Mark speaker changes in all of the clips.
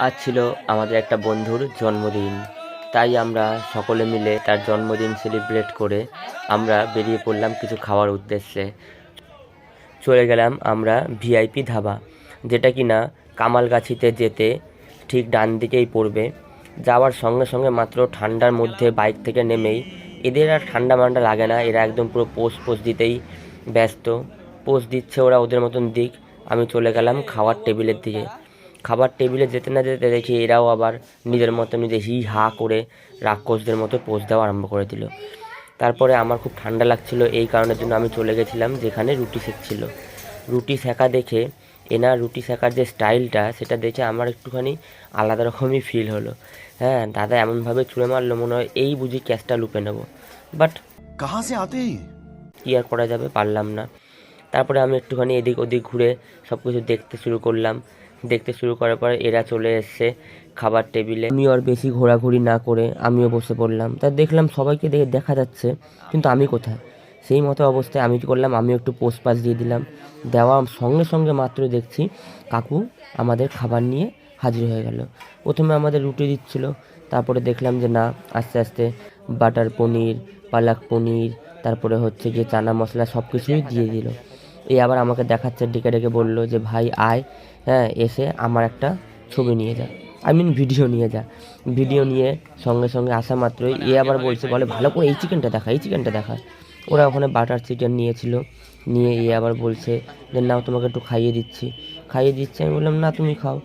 Speaker 1: আজ ছিল আমাদের একটা বন্ধুর জন্মদিন, তাই আমরা সকলে মিলে তার জন্মদিন সেলিব্রেট করে আমরা বেরিয়ে পড়লাম কিছু খাওয়ার উদ্দেশ্যে। চলে গেলাম আমরা ভিআইপি ধাবা, যেটা কিনা কামালগাছিতে যেতে ঠিক ডান দিকেই পড়বে। যাওয়ার সঙ্গে সঙ্গে মাত্র ঠান্ডার মধ্যে বাইক থেকে নেমেই, এদের আর ঠান্ডা মান্ডা লাগে না, এরা একদম পুরো পোজ দিতেই ব্যস্ত। পোজ দিচ্ছে ওরা ওদের মতন দিক, আমি চলে গেলাম খাওয়ার টেবিলের দিকে। খাবার টেবিলে যেতে না যেতে দেখি এরাও আবার নিজের মতো নিজে হি হা করে রাক্ষসদের মতো পোজ দেওয়া আরম্ভ করে দিল। তারপরে আমার খুব ঠান্ডা লাগছিল, এই কারণের জন্য আমি চলে গেছিলাম যেখানে রুটি সেঁকছিল। রুটি সেঁকা দেখে, এনার রুটি সেঁকার যে স্টাইলটা সেটা দেখে আমার একটুখানি আলাদা রকমই ফিল হলো। হ্যাঁ, দাদা এমনভাবে ছুঁড়ে মারলো মনে হয় এই বুঝি ক্যাচটা লুপে নেবো, বাট
Speaker 2: कहाँ से आते हैं?
Speaker 1: কী আর করা যাবে, পারলাম না। তারপরে আমি একটুখানি এদিক ওদিক ঘুরে সব কিছু দেখতে শুরু করলাম। দেখতে শুরু করার পরে এরা চলে এসছে খাবার টেবিলে। আমিও আর বেশি ঘোরাঘুরি না করে আমিও বসে পড়লাম। তা দেখলাম সবাইকে দেখে দেখা যাচ্ছে, কিন্তু আমি কোথায়? সেই মতো অবস্থায় আমি কী করলাম, আমিও একটু পোস্ট পাস দিয়ে দিলাম। দেওয়ার সঙ্গে সঙ্গে মাত্র দেখছি কাকু আমাদের খাবার নিয়ে হাজির হয়ে গেল। প্রথমে আমাদের রুটি দিচ্ছিল, তারপরে দেখলাম যে না, আস্তে আস্তে বাটার পনির, পালক পনির, তারপরে হচ্ছে গিয়ে চানা মশলা সব কিছুই দিয়ে দিল। এই আবার আমাকে দেখাচ্ছে, ডেকে ডেকে বললো যে ভাই আয়, হ্যাঁ এসে আমার একটা ছবি নিয়ে যা, আই মিন ভিডিও নিয়ে যা। ভিডিও নিয়ে সঙ্গে সঙ্গে আসা মাত্রই এ আবার বলছে, বলে ভালো করে এই চিকেনটা দেখা, এই চিকেনটা দেখা। ওরা ওখানে বাটার চিকেন নিয়েছিল, নিয়ে এ আবার বলছে যে নাও তোমাকে একটু খাইয়ে দিচ্ছি। খাইয়ে দিচ্ছে, আমি বললাম না তুমি খাও।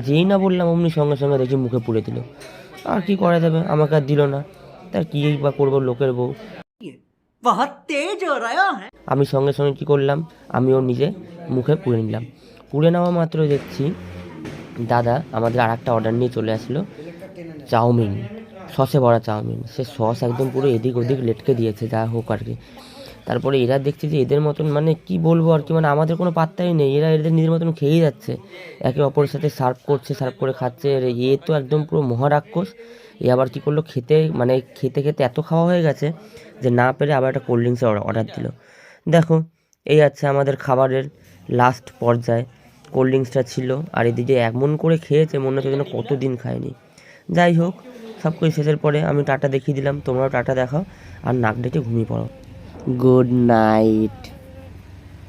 Speaker 1: যেই না বললাম অমনি সঙ্গে সঙ্গে দেখি মুখে পুড়ে দিল। আর কি করা যাবে, আমাকে আর দিল না। তার কী বা করবো, লোকের বউ।
Speaker 3: बहुत तेज हो रहा है।
Speaker 1: আমি সঙ্গে সঙ্গে কী করলাম, আমিও নিজে মুখে পুড়ে নিলাম। পুড়ে নেওয়া মাত্র দেখছি দাদা আমাদের আর একটা অর্ডার নিয়ে চলে আসলো, চাউমিন, সসে ভরা চাউমিন। সে সস একদম পুরো এদিক ওদিক লেটকে দিয়েছে, যা হোক আর কি। তারপরে এরা দেখছি যে এদের মতন মানে কি বলবো আর কি, মানে আমাদের কোনো পাত্তাই নেই, এরা এদের নিজের মতন খেয়েই যাচ্ছে, একে অপরের সাথে সার্ভ করছে, সার্ভ করে খাচ্ছে। আর এ তো একদম পুরো মহারাক্ষস। এ আবার কী করলো, খেতে খেতে এত খাওয়া হয়ে গেছে যে না পেরে আবার একটা কোল্ড ড্রিঙ্কসের অর্ডার দিল। দেখো, এই আছে আমাদের খাবারের লাস্ট পর্যায়ে, কোল্ড ড্রিঙ্কসটা ছিল, আর এদিকে এমন করে খেয়েছে মনে হচ্ছে যেন কতদিন খায়নি। যাই হোক, সব কিছু শেষের পরে আমি টাটা দেখিয়ে দিলাম, তোমরাও টাটা দেখাও আর নাক ডেকে ঘুমিয়ে পড়ো। Good night.